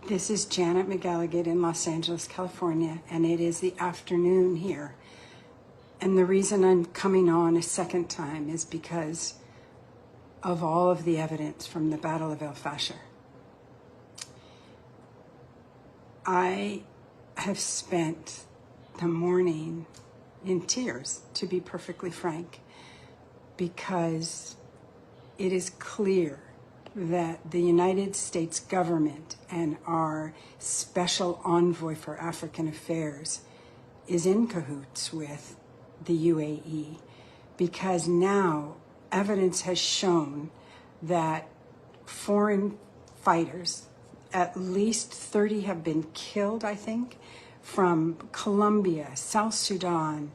This is Janet McGilligan in Los Angeles, California, and it is the afternoon here. And the reason I'm coming on a second time is because of all of the evidence from the Battle of El Fasher. I have spent the morning in tears, to be perfectly frank, because it is clear that the United States government and our special envoy for African affairs is in cahoots with the UAE, because now evidence has shown that foreign fighters, at least 30 have been killed, I think, from Colombia, South Sudan,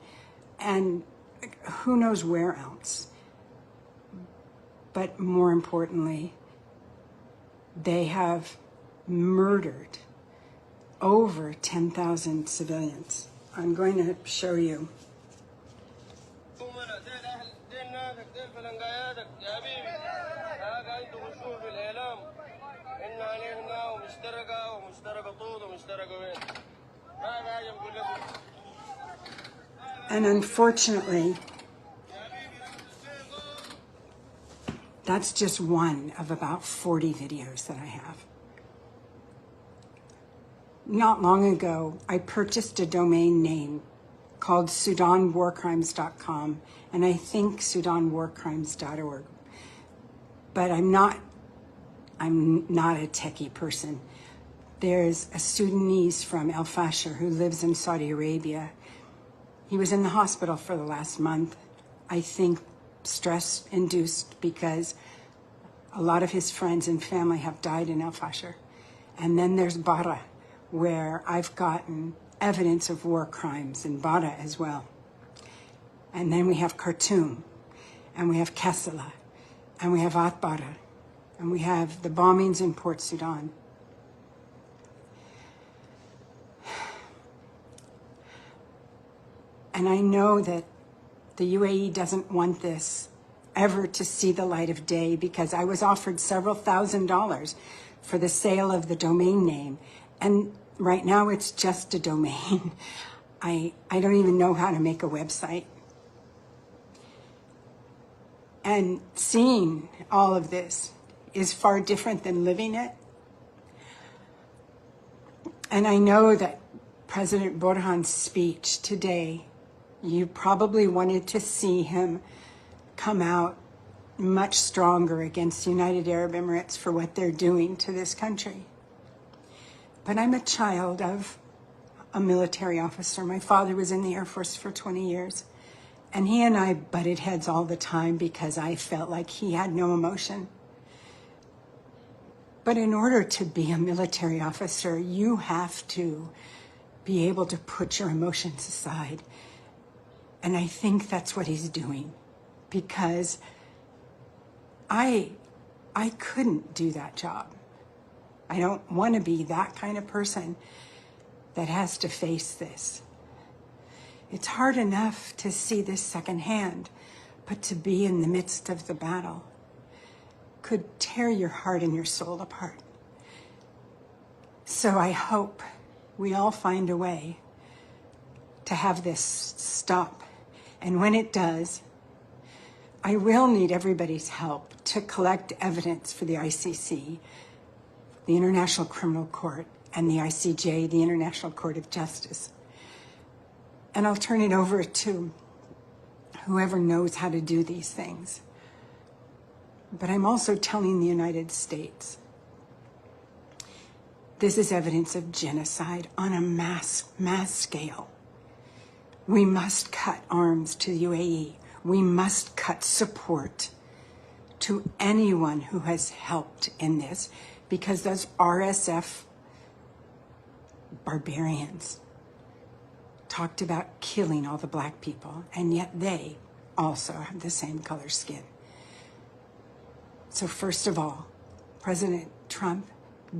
and who knows where else. But more importantly, they have murdered over 10,000 civilians. I'm going to show you. And unfortunately, that's just one of about 40 videos that I have. Not long ago, I purchased a domain name called SudanWarCrimes.com, and I think SudanWarCrimes.org. But I'm not a techie person. There's a Sudanese from El Fasher who lives in Saudi Arabia. He was in the hospital for the last month, I think stress-induced, because a lot of his friends and family have died in El Fasher. And then there's Bara, where I've gotten evidence of war crimes in Bara as well. And then we have Khartoum, and we have Kassala, and we have Atbara, and we have the bombings in Port Sudan. And I know that the UAE doesn't want this ever to see the light of day, because I was offered several $1,000s for the sale of the domain name. And right now it's just a domain. I don't even know how to make a website. And seeing all of this is far different than living it. And I know that President Burhan's speech today, you probably wanted to see him come out much stronger against the United Arab Emirates for what they're doing to this country. But I'm a child of a military officer. My father was in the Air Force for 20 years, and he and I butted heads all the time because I felt like he had no emotion. But in order to be a military officer, you have to be able to put your emotions aside. And I think that's what he's doing, because I couldn't do that job. I don't want to be that kind of person that has to face this. It's hard enough to see this secondhand, but to be in the midst of the battle could tear your heart and your soul apart. So I hope we all find a way to have this stop. And when it does, I will need everybody's help to collect evidence for the ICC, the International Criminal Court, and the ICJ, the International Court of Justice. And I'll turn it over to whoever knows how to do these things. But I'm also telling the United States, this is evidence of genocide on a mass scale. We must cut arms to the UAE. We must cut support to anyone who has helped in this, because those RSF barbarians talked about killing all the black people, and yet they also have the same color skin. So first of all, President Trump,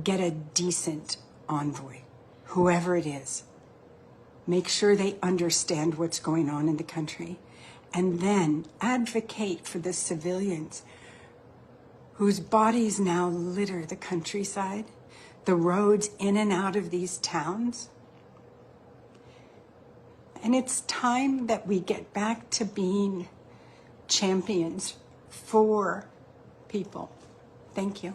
get a decent envoy, whoever it is. Make sure they understand what's going on in the country, and then advocate for the civilians whose bodies now litter the countryside, the roads in and out of these towns. And it's time that we get back to being champions for people. Thank you.